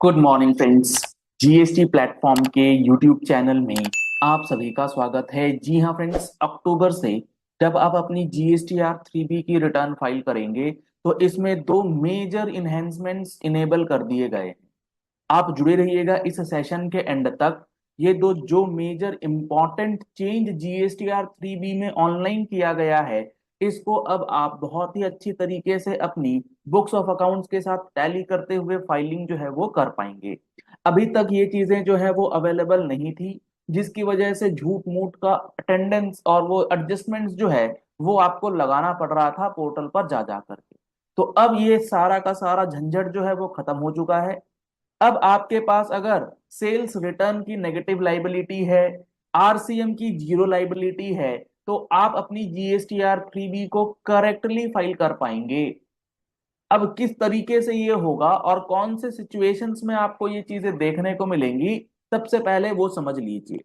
Good morning friends. GST platform के YouTube channel में आप सभी का स्वागत है। जी हाँ फ्रेंड्स, अक्टूबर से जब आप अपनी GSTR 3B की रिटर्न फाइल करेंगे तो इसमें दो मेजर इन्हेंसमेंट्स इनेबल कर दिए गए हैं। आप जुड़े रहिएगा इस सेशन के एंड तक। ये दो जो major important change GSTR 3B में ऑनलाइन किया गया है, इसको अब आप बहुत ही अच्छी तरीके से अपनी बुक्स ऑफ अकाउंट्स के साथ टैली करते हुए फाइलिंग जो है वो कर पाएंगे। अभी तक ये चीजें जो है वो अवेलेबल नहीं थी, जिसकी वजह से झूठ मूठ का अटेंडेंस और वो एडजस्टमेंट्स जो है वो आपको लगाना पड़ रहा था पोर्टल पर जा जा करके। तो अब ये सारा का सारा झंझट जो है वो खत्म हो चुका है। अब आपके पास अगर सेल्स रिटर्न की नेगेटिव लाइबिलिटी है, आरसीएम की जीरो लाइबिलिटी है, तो आप अपनी GSTR 3B को करेक्टली फाइल कर पाएंगे। अब किस तरीके से ये होगा और कौन से सिचुएशंस में आपको ये चीजें देखने को मिलेंगी, सबसे पहले वो समझ लीजिए।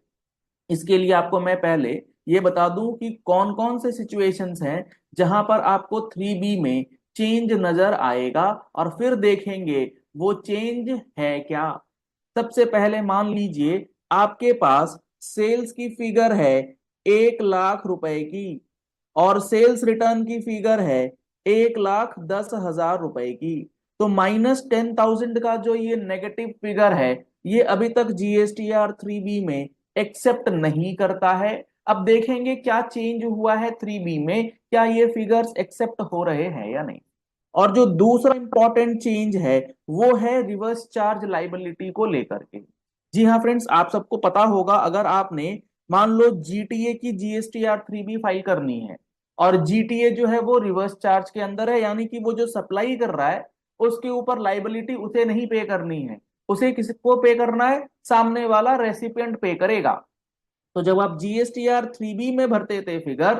इसके लिए आपको मैं पहले ये बता दूं कि कौन कौन से सिचुएशंस हैं जहां पर आपको 3B में चेंज नजर आएगा, और फिर देखेंगे वो चेंज है क्या। सबसे पहले मान लीजिए आपके पास सेल्स की फिगर है 1 लाख रुपए की, और सेल्स रिटर्न की फिगर है 1,10,000 रुपए की। तो -10,000 का जो ये नेगेटिव फिगर है, ये अभी तक GSTR 3B में एक्सेप्ट नहीं करता है। अब देखेंगे क्या चेंज हुआ है 3B में, क्या ये फिगर्स एक्सेप्ट हो रहे हैं या नहीं। और जो दूसरा इंपॉर्टेंट चेंज है वो है रिवर्स चार्ज लाइबिलिटी को लेकर के। जी हाँ फ्रेंड्स, आप सबको पता होगा, अगर आपने मान लो जीटीए की GSTR 3B फाइल करनी है, और जीटीए जो है वो रिवर्स चार्ज के अंदर है, यानी कि वो जो सप्लाई कर रहा है उसके ऊपर लाइबिलिटी उसे नहीं पे करनी है, उसे किसको पे करना है, सामने वाला रेसिपिएंट पे करेगा। तो जब आप GSTR 3B में भरते थे फिगर,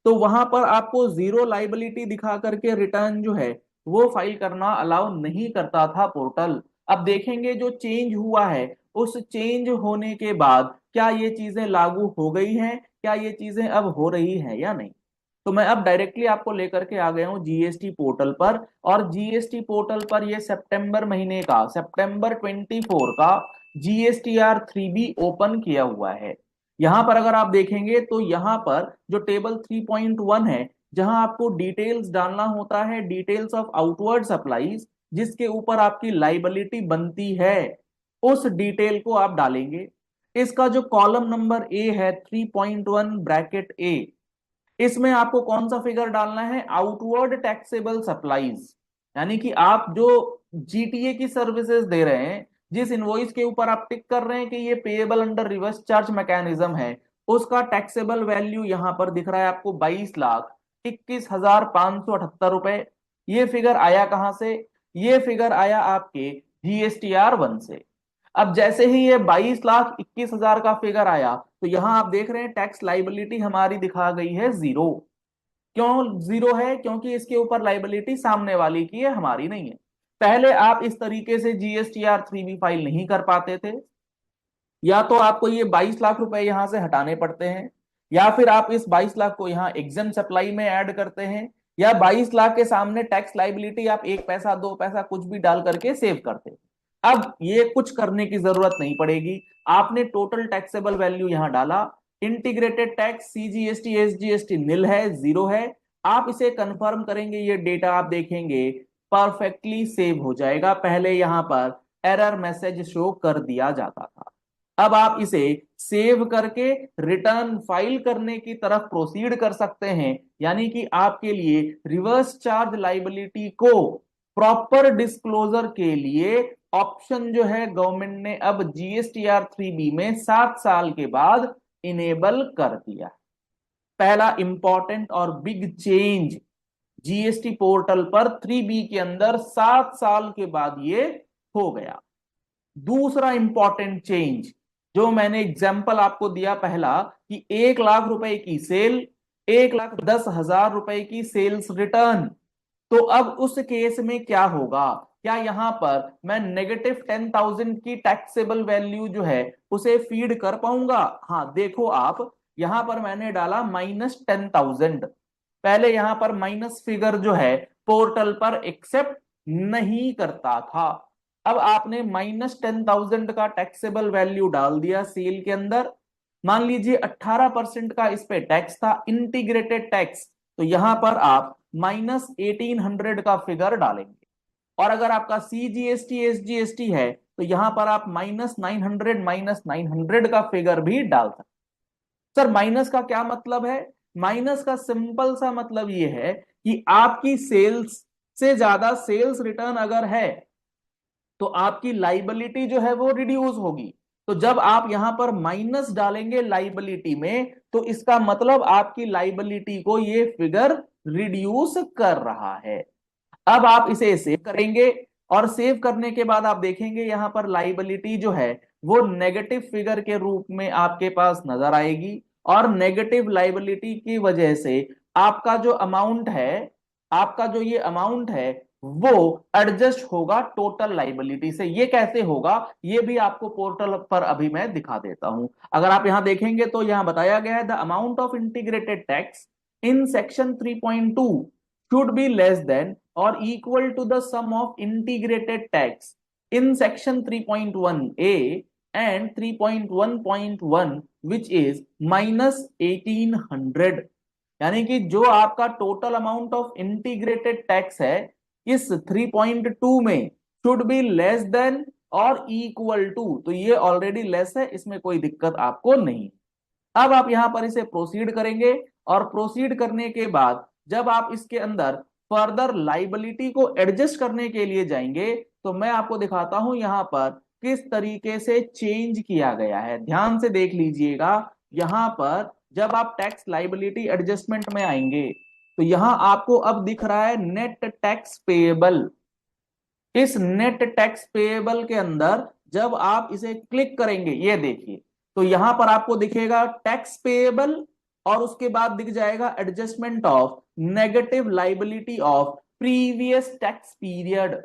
तो वहां पर आपको जीरो लाइबिलिटी दिखा करके रिटर्न जो है वो फाइल करना अलाउ नहीं करता था पोर्टल। अब देखेंगे जो चेंज हुआ है, उस चेंज होने के बाद क्या ये चीजें लागू हो गई हैं, क्या ये चीजें अब हो रही हैं या नहीं। तो मैं अब डायरेक्टली आपको लेकर के आ गया हूँ जीएसटी पोर्टल पर, और जीएसटी पोर्टल पर ये सितंबर महीने का, September 24 का GSTR 3B ओपन किया हुआ है। यहां पर अगर आप देखेंगे तो यहां पर जो टेबल 3.1 है, जहां आपको डिटेल्स डालना होता है, डिटेल्स ऑफ आउटवर्ड सप्लाईज, जिसके ऊपर आपकी लाइबिलिटी बनती है, उस डिटेल को आप डालेंगे। इसका जो कॉलम नंबर ए है 3.1 ब्रैकेट ए, इसमें आपको कौन सा फिगर डालना है, आउटवर्ड टैक्सेबल सप्लाईज। यानी कि आप जो जीटीए की सर्विसेज दे रहे हैं, जिस इनवॉइस के ऊपर आप टिक कर रहे हैं कि ये payable under reverse charge mechanism है, उसका टैक्सेबल वैल्यू यहां पर दिख रहा है आपको 22,21,578 रुपए। ये फिगर आया कहां से, ये फिगर आया आपके GSTR 1 से। अब जैसे ही ये 22,21,000 का फिगर आया, तो यहां आप देख रहे हैं टैक्स लाइबिलिटी हमारी दिखा गई है जीरो। क्यों जीरो है, क्योंकि इसके ऊपर लाइबिलिटी सामने वाली की है, हमारी नहीं है। पहले आप इस तरीके से GSTR 3B फाइल नहीं कर पाते थे, या तो आपको ये 22 लाख रुपए यहां से हटाने पड़ते हैं, या फिर आप इस 22 लाख को यहाँ एग्जाम सप्लाई में ऐड करते हैं, या 22 लाख के सामने टैक्स लाइबिलिटी आप 1 पैसा 2 पैसा कुछ भी डाल करके सेव करते। अब ये कुछ करने की जरूरत नहीं पड़ेगी। आपने टोटल टैक्सेबल वैल्यू यहां डाला, इंटीग्रेटेड टैक्स CGST SGST नील है, जीरो है। आप इसे कंफर्म करेंगे, ये डेटा आप देखेंगे परफेक्टली सेव हो जाएगा। पहले यहां पर एरर मैसेज शो कर दिया जाता था। अब आप इसे सेव करके रिटर्न फाइल करने की तरफ प्रोसीड कर सकते हैं। यानी कि आपके लिए रिवर्स चार्ज लाइबिलिटी को प्रॉपर डिस्क्लोजर के लिए ऑप्शन जो है गवर्नमेंट ने अब GSTR 3B में 7 साल के बाद इनेबल कर दिया। पहला इंपॉर्टेंट और बिग चेंज जीएसटी पोर्टल पर 3B के अंदर 7 साल के बाद ये हो गया। दूसरा इंपॉर्टेंट चेंज जो मैंने एग्जाम्पल आपको दिया पहला, कि 1 लाख रुपए की सेल, 1,10,000 रुपए की सेल्स रिटर्न। तो अब उस केस में क्या होगा, क्या यहां पर मैं -10,000 की टैक्सेबल वैल्यू जो है उसे फीड कर पाऊंगा। हाँ देखो आप, यहां पर मैंने डाला -10,000। पहले यहां पर माइनस फिगर जो है पोर्टल पर एक्सेप्ट नहीं करता था। अब आपने -10,000 का टैक्सेबल वैल्यू डाल दिया सेल के अंदर। मान लीजिए 18% का इस पे टैक्स था, इंटीग्रेटेड टैक्स, तो यहां पर आप -1800 का फिगर डालेंगे। और अगर आपका CGST SGST है तो यहां पर आप -900 का फिगर भी डाल सकते। सर माइनस का क्या मतलब है? माइनस का सिंपल सा मतलब ये है कि आपकी सेल्स से ज्यादा सेल्स रिटर्न अगर है तो आपकी लाइबिलिटी जो है वो रिड्यूस होगी। तो जब आप यहां पर माइनस डालेंगे लाइबिलिटी में, तो इसका मतलब आपकी लाइबिलिटी को ये फिगर रिड्यूस कर रहा है। अब आप इसे सेव करेंगे और सेव करने के बाद आप देखेंगे यहां पर लाइबिलिटी जो है वो नेगेटिव फिगर के रूप में आपके पास नजर आएगी। और नेगेटिव लाइबिलिटी की वजह से आपका जो अमाउंट है, आपका जो ये अमाउंट है वो एडजस्ट होगा टोटल लाइबिलिटी से। ये कैसे होगा ये भी आपको पोर्टल पर अभी मैं दिखा देता हूं। अगर आप यहां देखेंगे तो यहां बताया गया है the amount of integrated tax in section 3.2 should be less than or equal to the sum of integrated tax in section 3.1a and 3.1.1 which is -1800। यानी कि जो आपका total amount of integrated tax है इस 3.2 में शुड बी लेस देन और equal to, तो ये ऑलरेडी लेस है, इसमें कोई दिक्कत आपको नहीं। अब आप यहां पर इसे प्रोसीड करेंगे और प्रोसीड करने के बाद जब आप इसके अंदर फर्दर लाइबिलिटी को एडजस्ट करने के लिए जाएंगे तो मैं आपको दिखाता हूं यहां पर किस तरीके से चेंज किया गया है। ध्यान से देख लीजिएगा, यहां पर जब आप टैक्स लाइबिलिटी एडजस्टमेंट में आएंगे तो यहां आपको अब दिख रहा है नेट टैक्स पेएबल। इस नेट टैक्स पेएबल के अंदर जब आप इसे क्लिक करेंगे, ये देखिए, तो यहां पर आपको दिखेगा टैक्स पेएबल और उसके बाद दिख जाएगा adjustment of negative liability of previous tax period.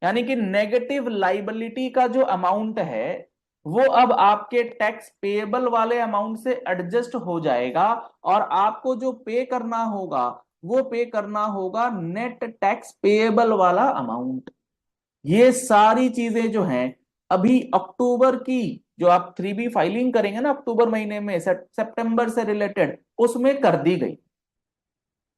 यानी कि नेगेटिव लाइबिलिटी का जो अमाउंट है वो अब आपके टैक्स पेएबल वाले अमाउंट से एडजस्ट हो जाएगा और आपको जो पे करना होगा वो पे करना होगा नेट टैक्स पेएबल वाला अमाउंट। ये सारी चीजें जो हैं अभी अक्टूबर की, जो आप 3B फाइलिंग करेंगे ना अक्टूबर महीने में सितंबर से रिलेटेड, उसमें कर दी गई।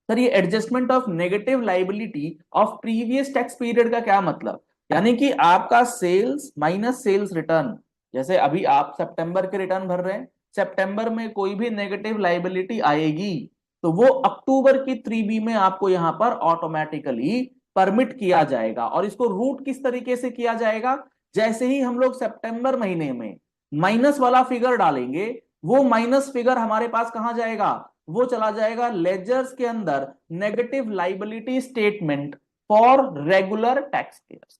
सर ये adjustment of negative liability of previous tax period का क्या मतलब? यानी कि आपका सेल्स माइनस सेल्स रिटर्न, जैसे अभी आप सितंबर के रिटर्न भर रहे हैं, सितंबर में कोई भी नेगेटिव लाइबिलिटी आएगी तो वो अक्टूबर की 3B में आपको यहां पर ऑटोमेटिकली परमिट किया जाएगा। और इसको रूट किस तरीके से किया जाएगा? जैसे ही हम लोग सितंबर महीने में माइनस वाला फिगर डालेंगे, वो माइनस फिगर हमारे पास कहां जाएगा? वो चला जाएगा लेजर्स के अंदर negative liability statement for regular tax payers.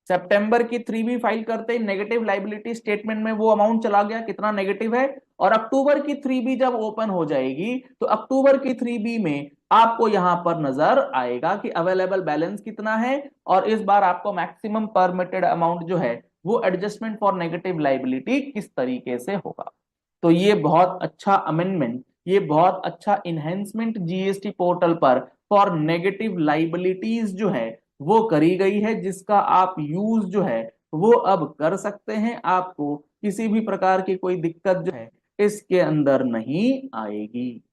सितंबर की 3B फाइल करते ही नेगेटिव लाइबिलिटी स्टेटमेंट में वो अमाउंट चला गया कितना नेगेटिव है, और अक्टूबर की 3B जब ओपन हो जाएगी तो अक्टूबर की 3B में आपको यहां पर नजर आएगा कि अवेलेबल बैलेंस कितना है और इस बार आपको मैक्सिमम परमिटेड अमाउंट जो है वो एडजस्टमेंट फॉर नेगेटिव लाइबिलिटी किस तरीके से होगा। तो ये बहुत अच्छा अमेंडमेंट, ये बहुत अच्छा इनहेंसमेंट जीएसटी पोर्टल पर फॉर नेगेटिव लाइबिलिटीज जो है वो करी गई है, जिसका आप यूज जो है वो अब कर सकते हैं। आपको किसी भी प्रकार की कोई दिक्कत जो है इसके अंदर नहीं आएगी।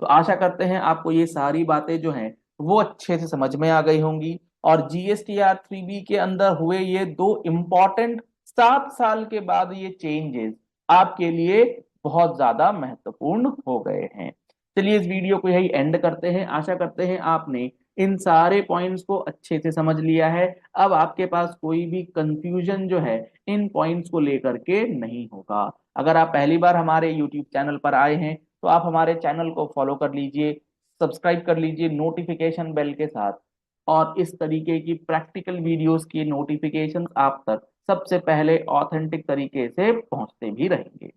तो आशा करते हैं आपको ये सारी बातें जो हैं वो अच्छे से समझ में आ गई होंगी। और जीएसटीआर 3B के अंदर हुए ये दो इंपॉर्टेंट 7 साल के बाद ये चेंजेस आपके लिए बहुत ज्यादा महत्वपूर्ण हो गए हैं। चलिए इस वीडियो को यही एंड करते हैं। आशा करते हैं आपने इन सारे पॉइंट्स को अच्छे से समझ लिया है। अब आपके पास कोई भी कंफ्यूजन जो है इन पॉइंट्स को लेकर के नहीं होगा। अगर आप पहली बार हमारे यूट्यूब चैनल पर आए हैं तो आप हमारे चैनल को फॉलो कर लीजिए, सब्सक्राइब कर लीजिए नोटिफिकेशन बेल के साथ, और इस तरीके की प्रैक्टिकल वीडियोस की नोटिफिकेशन आप तक सबसे पहले ऑथेंटिक तरीके से पहुंचते भी रहेंगे।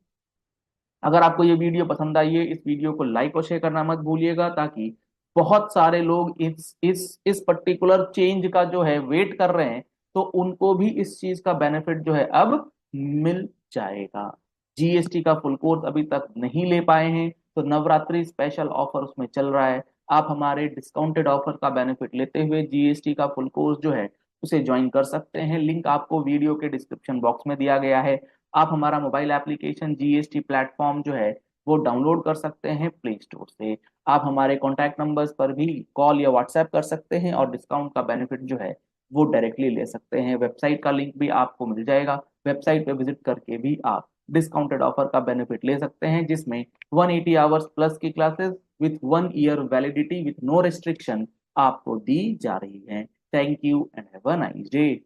अगर आपको ये वीडियो पसंद आई है, इस वीडियो को लाइक और शेयर करना मत भूलिएगा, ताकि बहुत सारे लोग इस पर्टिकुलर चेंज का जो है वेट कर रहे हैं तो उनको भी इस चीज का बेनिफिट जो है अब मिल जाएगा। जीएसटी का फुल कोर्स अभी तक नहीं ले पाए हैं तो नवरात्रि स्पेशल ऑफर उसमें चल रहा है। आप हमारे डिस्काउंटेड ऑफर का बेनिफिट लेते हुए जीएसटी का फुल कोर्स जो है उसे ज्वाइन कर सकते हैं। लिंक आपको वीडियो के डिस्क्रिप्शन बॉक्स में दिया गया है। आप हमारा मोबाइल एप्लीकेशन जीएसटी प्लेटफॉर्म जो है वो डाउनलोड कर सकते हैं प्ले स्टोर से। आप हमारे कॉन्टैक्ट नंबर्स पर भी कॉल या व्हाट्सएप कर सकते हैं और डिस्काउंट का बेनिफिट जो है वो डायरेक्टली ले सकते हैं। वेबसाइट का लिंक भी आपको मिल जाएगा, वेबसाइट पे विजिट करके भी आप डिस्काउंटेड ऑफर का बेनिफिट ले सकते हैं, जिसमें 180 आवर्स प्लस की classes with 1 year validity with no restriction आपको दी जा रही है। Thank you and have a nice day.